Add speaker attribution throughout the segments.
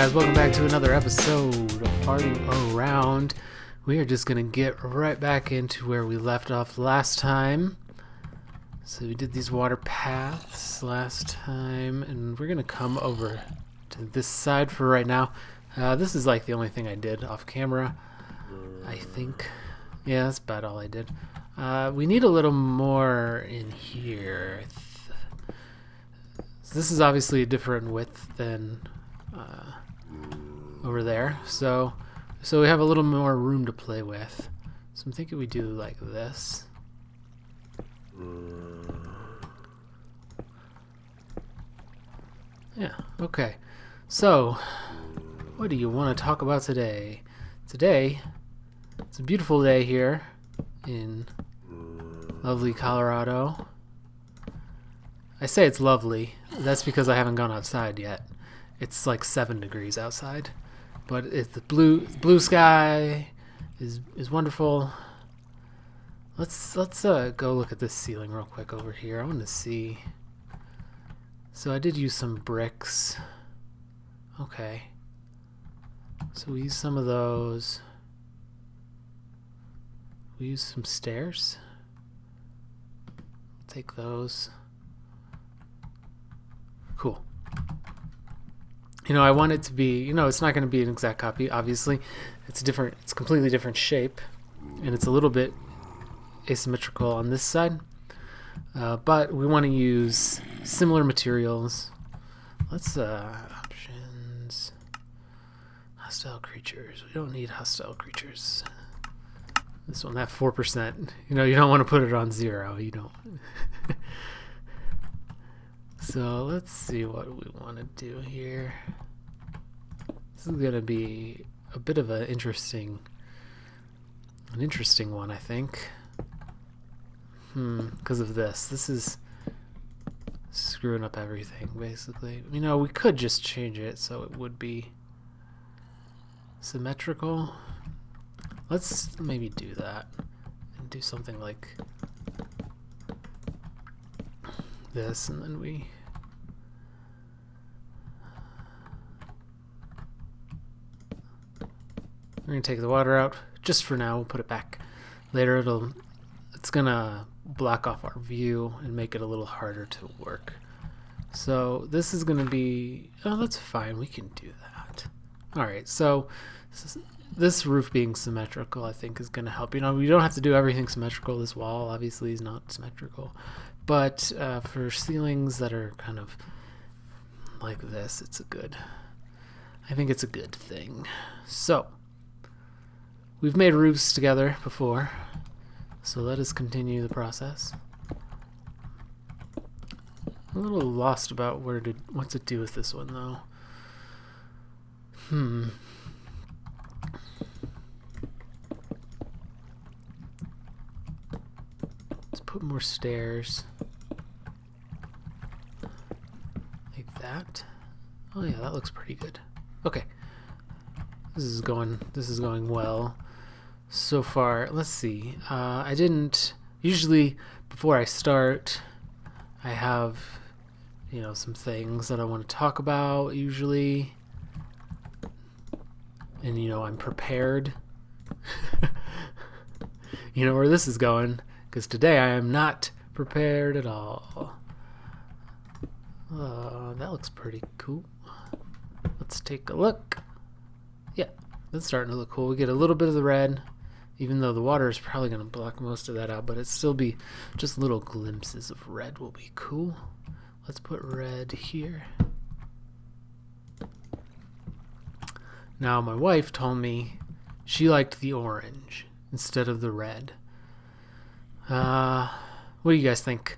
Speaker 1: guys, welcome back to another episode of Farting Around. We are just going to get right back into where we left off last time. So we did these water paths last time, and we're going to come over to this side for right now. This is like the only thing I did off camera, I think. Yeah, that's about all I did. We need a little more in here. This is obviously a different width than over there, so we have a little more room to play with. So I'm thinking we do like this. Yeah, okay. So, what do you want to talk about today? Today, it's a beautiful day here in lovely Colorado. I say it's lovely. That's because I haven't gone outside yet. It's like 7 degrees outside, but it's the blue sky is wonderful. Let's go look at this ceiling real quick over here. I want to see. So I did use some bricks. Okay. So we used some of those. We used some stairs. Take those. Cool. You know, I want it to be, you know, it's not going to be an exact copy, obviously. It's different, it's completely different shape, and it's a little bit asymmetrical on this side. But we want to use similar materials. Let's, options, hostile creatures. We don't need hostile creatures. This one, that 4%, you know, you don't want to put it on 0. You don't. So let's see what we want to do here. This is going to be a bit of an interesting one, I think. Because of this. This is screwing up everything, basically. You know, we could just change it so it would be symmetrical. Let's maybe do that and do something like this, and then we're gonna take the water out just for now. We'll put it back later. It's gonna block off our view and make it a little harder to work. So this is gonna be, oh, that's fine, we can do that. All right, so this roof being symmetrical, I think, is gonna help. You know, we don't have to do everything symmetrical. This wall obviously is not symmetrical. But for ceilings that are kind of like this, I think it's a good thing. So, we've made roofs together before, so let us continue the process. I'm a little lost about what to do with this one, though. Let's put more stairs. Like that. Oh yeah, that looks pretty good. Okay. This is going well so far. Let's see. I didn't usually, before I start, I have, you know, some things that I want to talk about usually. And you know, I'm prepared. You know where this is going, because today I am not prepared at all. That looks pretty cool. Let's take a look. Yeah, that's starting to look cool. We get a little bit of the red, even though the water is probably going to block most of that out, but it'll still be just little glimpses of red will be cool. Let's put red here. Now, my wife told me she liked the orange instead of the red. What do you guys think?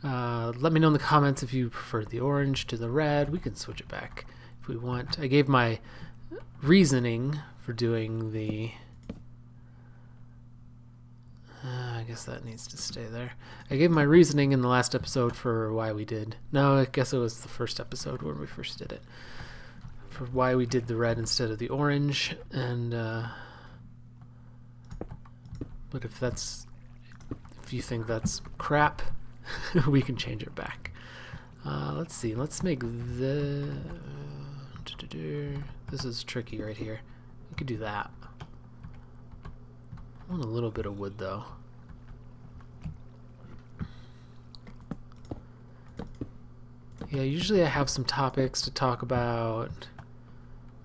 Speaker 1: Let me know in the comments if you prefer the orange to the red. We can switch it back if we want. I gave my reasoning for doing the... I guess that needs to stay there. I gave my reasoning in the last episode for why we did... No, I guess it was the first episode when we first did it. For why we did the red instead of the orange, and but if you think that's crap, we can change it back. Let's see. Let's make This is tricky right here. We could do that. I want a little bit of wood though. Yeah, usually I have some topics to talk about.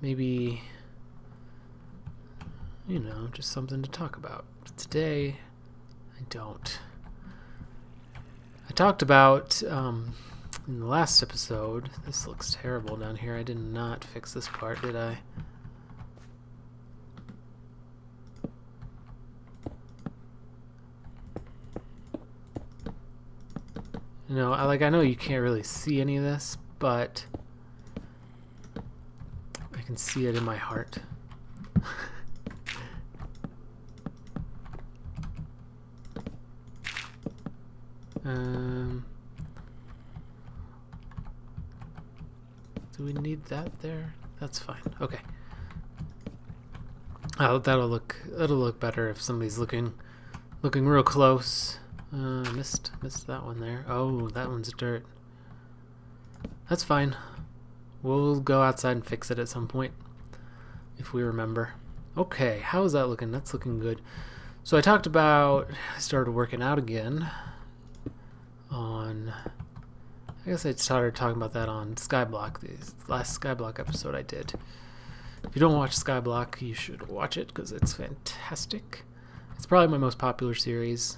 Speaker 1: Maybe, you know, just something to talk about. But today, I don't. I talked about, in the last episode, this looks terrible down here. I did not fix this part, did I? You know, I know you can't really see any of this, but I can see it in my heart. Do we need that there? That's fine. Okay. That'll look better if somebody's looking real close. Missed that one there. Oh, that one's dirt. That's fine. We'll go outside and fix it at some point if we remember. Okay, how is that looking? That's looking good. So I talked about I started working out again on, I guess I started talking about that on Skyblock, the last Skyblock episode I did. If you don't watch Skyblock, you should watch it because it's fantastic. It's probably my most popular series.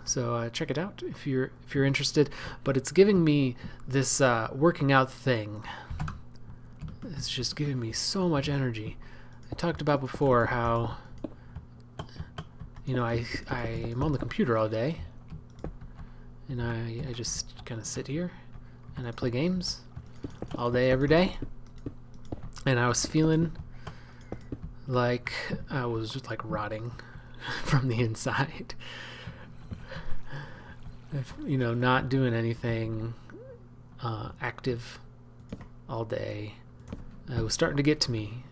Speaker 1: So check it out if you're interested. But it's giving me this working out thing. It's just giving me so much energy. I talked about before how, you know, I'm on the computer all day, and I just kind of sit here and I play games all day every day, and I was feeling like I was just like rotting from the inside. You know, not doing anything active all day. It was starting to get to me.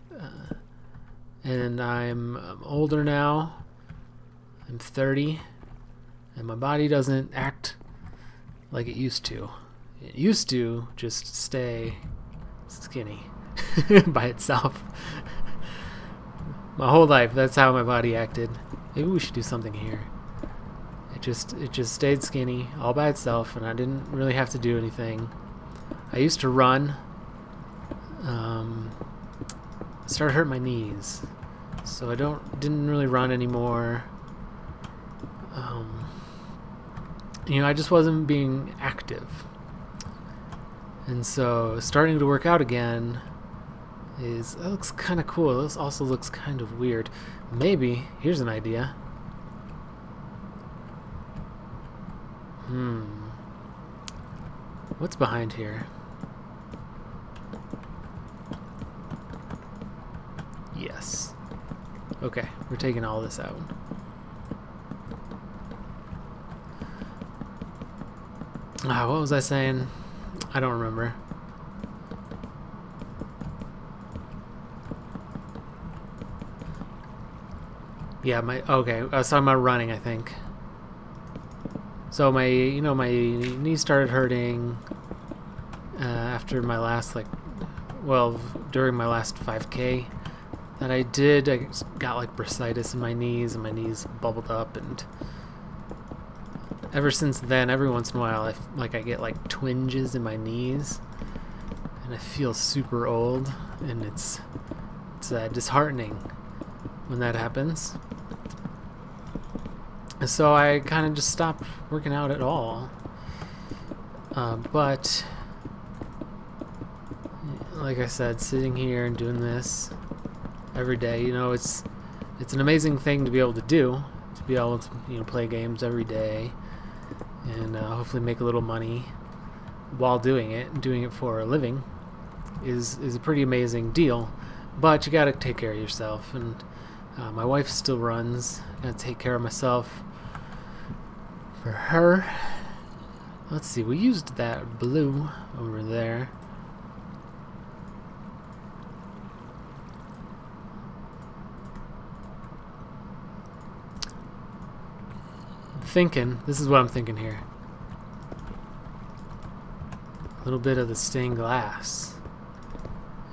Speaker 1: And I'm older now. I'm 30. And my body doesn't act like it used to. It used to just stay skinny by itself. My whole life, that's how my body acted. Maybe we should do something here. It just stayed skinny all by itself, and I didn't really have to do anything. I used to run. I started hurting my knees, so I didn't really run anymore. You know, I just wasn't being active, and so starting to work out again that looks kind of cool. This also looks kind of weird. Maybe here's an idea. What's behind here? Yes. Okay, we're taking all this out. What was I saying? I don't remember. Yeah, okay, I was talking about running, I think. So my knees started hurting after my last, during my last 5K that I did. I got like bursitis in my knees, and my knees bubbled up, and ever since then, every once in a while, I get like twinges in my knees, and I feel super old, and it's disheartening when that happens. So I kind of just stopped working out at all. But like I said, sitting here and doing this every day, you know, it's an amazing thing to be able to do, to be able to, you know, play games every day and hopefully make a little money while doing it. And doing it for a living is a pretty amazing deal. But you gotta take care of yourself, and my wife still runs. I gotta take care of myself for her. Let's see, we used that blue over there. This is what I'm thinking here. A little bit of the stained glass.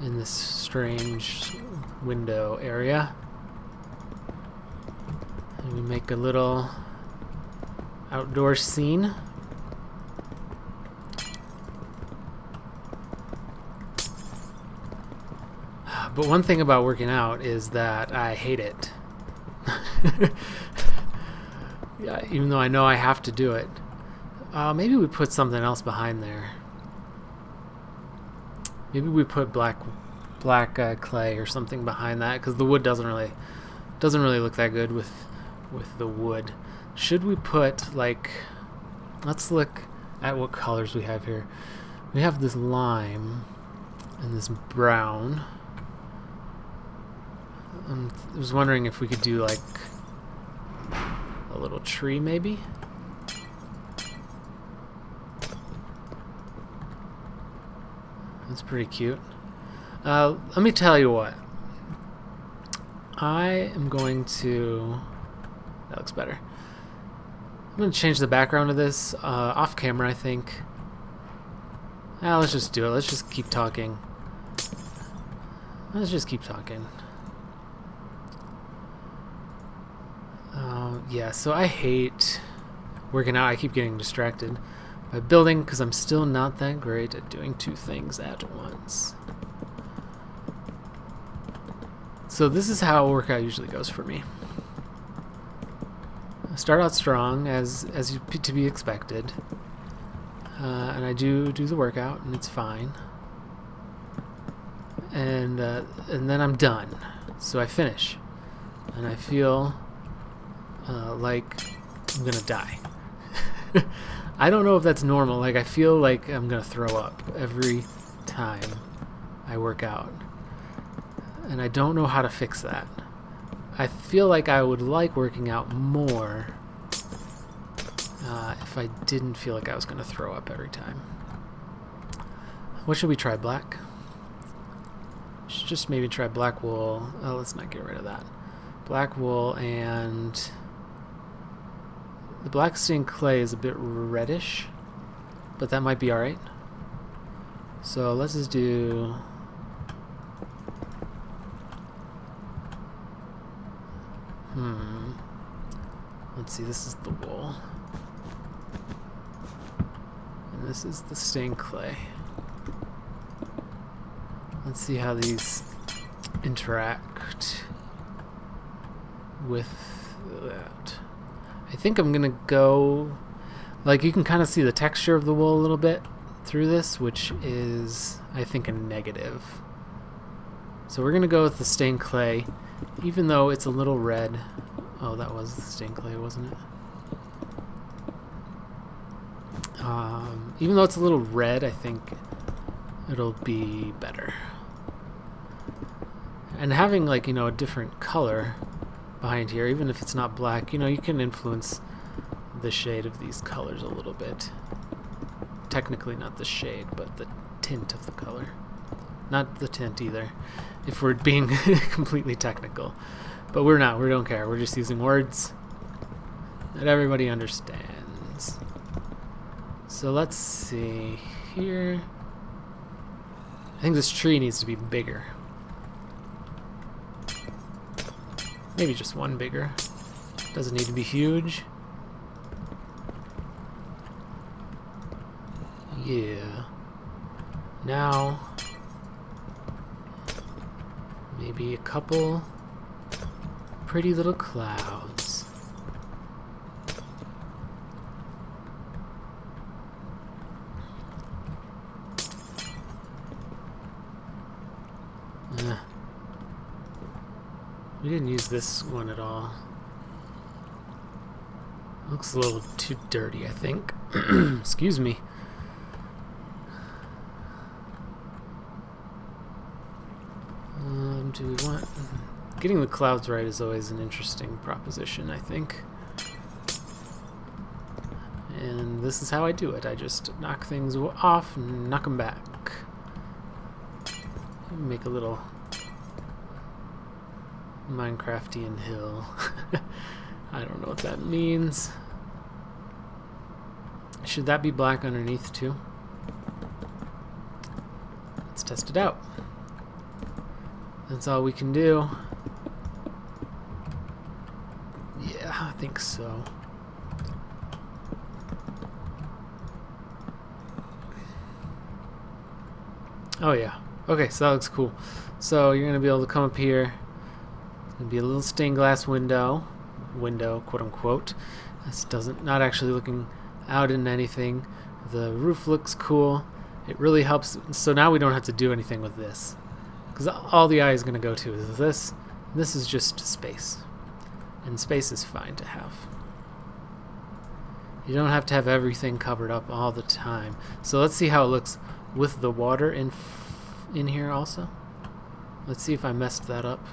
Speaker 1: in this strange window area. And we make a little outdoor scene. But one thing about working out is that I hate it. Yeah, even though I know I have to do it. Maybe we put something else behind there. Maybe we put black clay or something behind that, because the wood doesn't really look that good with the wood. Should we put, like, let's look at what colors we have here. We have this lime and this brown. I was wondering if we could do like a little tree, maybe. That's pretty cute. Let me tell you what. I am going to... That looks better. I'm going to change the background of this off camera, I think. Let's just do it. Let's just keep talking. Let's just keep talking. Yeah, so I hate working out. I keep getting distracted by building because I'm still not that great at doing two things at once. So this is how a workout usually goes for me. I start out strong, as to be expected, and I do the workout, and it's fine. And then I'm done. So I finish, and I feel like I'm gonna die. I don't know if that's normal. Like, I feel like I'm gonna throw up every time I work out, and I don't know how to fix that. I feel like I would like working out more if I didn't feel like I was gonna throw up every time. What should we try? Black? Should just maybe try black wool. Oh, let's not get rid of that. Black wool, and the black stained clay is a bit reddish, but that might be alright. So let's just do... Let's see, this is the wool. And this is the stained clay. Let's see how these interact with that. I think I'm gonna go, like, you can kind of see the texture of the wool a little bit through this, which is, I think, a negative. So we're gonna go with the stained clay, even though it's a little red. Oh, that was the stained clay, wasn't it? Even though it's a little red, I think it'll be better. And having, like, you know, a different color behind here, even if it's not black, you know, you can influence the shade of these colors a little bit. Technically not the shade, but the tint of the color. Not the tint either, if we're being completely technical. But we're not, we don't care. We're just using words that everybody understands. So let's see here. I think this tree needs to be bigger. Maybe just one bigger. Doesn't need to be huge. Yeah. Now, maybe a couple pretty little clouds. We didn't use this one at all. Looks a little too dirty, I think. Excuse me. Do we want... Getting the clouds right is always an interesting proposition, I think. And this is how I do it. I just knock things off and knock them back. Make a little Minecraftian hill. I don't know what that means. Should that be black underneath too? Let's test it out. That's all we can do. Yeah, I think so. Oh yeah. Okay, so that looks cool. So you're gonna be able to come up here. It's gonna be a little stained glass window, quote unquote. This doesn't, not actually looking out into anything. The roof looks cool. It really helps. So now we don't have to do anything with this, because all the eye is gonna go to is this. This is just space, and space is fine to have. You don't have to have everything covered up all the time. So let's see how it looks with the water in here also. Let's see if I messed that up.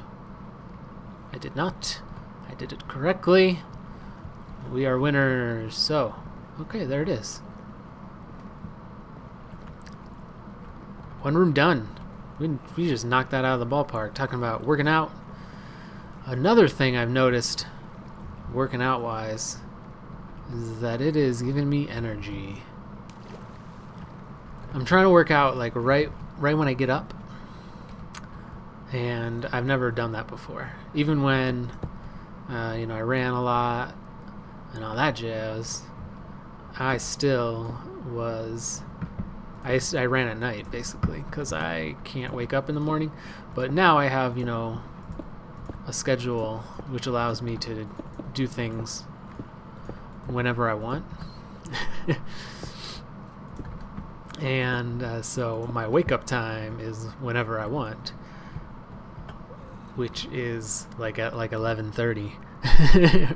Speaker 1: I did not. I did it correctly. We are winners. So, okay, there it is. One room done. We just knocked that out of the ballpark. Talking about working out. Another thing I've noticed, working out wise, is that it is giving me energy. I'm trying to work out like right when I get up, and I've never done that before. Even when you know, I ran a lot and all that jazz, I still was. I ran at night basically because I can't wake up in the morning. But now I have, you know, a schedule which allows me to do things whenever I want. And so my wake up time is whenever I want, which is like at like 11:30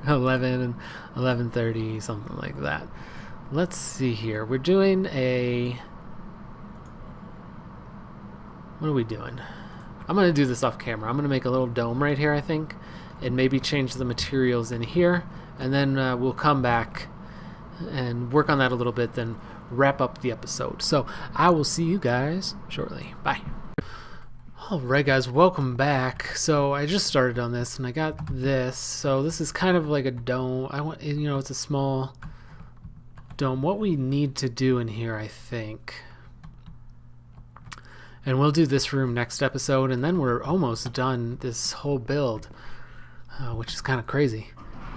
Speaker 1: 11:30, something like that. Let's see here. We're doing a, what are we doing? I'm going to do this off camera. I'm going to make a little dome right here, I think, and maybe change the materials in here, and then we'll come back and work on that a little bit, then wrap up the episode. So I will see you guys shortly. Bye. Alright guys, welcome back. So I just started on this and I got this. So this is kind of like a dome. I want, you know, it's a small dome. What we need to do in here, I think, and we'll do this room next episode, and then we're almost done this whole build, which is kind of crazy.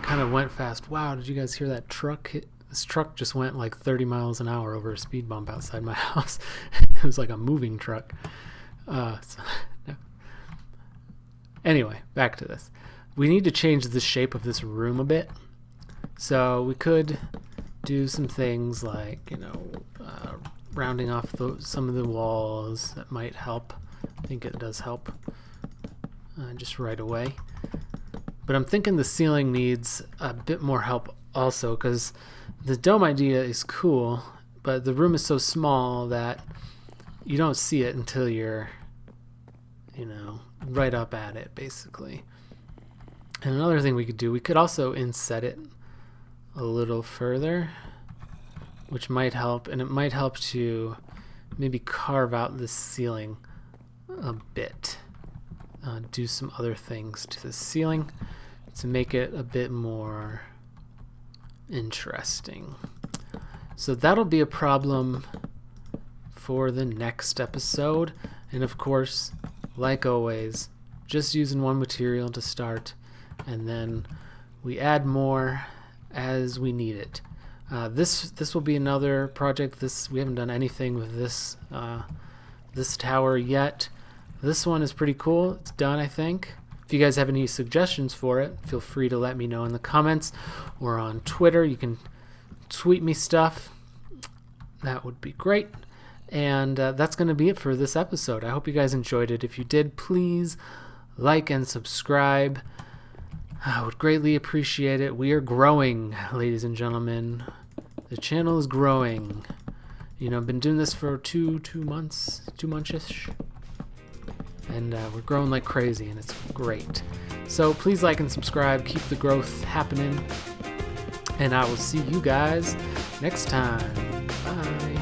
Speaker 1: Kind of went fast. Wow, did you guys hear that truck hit? This truck just went like 30 miles an hour over a speed bump outside my house. It was like a moving truck. No. Anyway, back to this. We need to change the shape of this room a bit. So we could do some things like, you know, rounding off some of the walls. That might help. I think it does help just right away. But I'm thinking the ceiling needs a bit more help also, because the dome idea is cool, but the room is so small that you don't see it until you're, you know, right up at it, basically. And another thing we could do, we could also inset it a little further, which might help, and it might help to maybe carve out the ceiling a bit. Do some other things to the ceiling to make it a bit more interesting. So that'll be a problem for the next episode. And of course, like always, just using one material to start, and then we add more as we need it. This will be another project. We haven't done anything with this this tower yet. This one is pretty cool. It's done, I think. If you guys have any suggestions for it, feel free to let me know in the comments or on Twitter. You can tweet me stuff. That would be great. And that's going to be it for this episode. I hope you guys enjoyed it. If you did, please like and subscribe. I would greatly appreciate it. We are growing, ladies and gentlemen. The channel is growing. You know, I've been doing this for two months-ish. And we're growing like crazy, and it's great. So please like and subscribe. Keep the growth happening. And I will see you guys next time. Bye.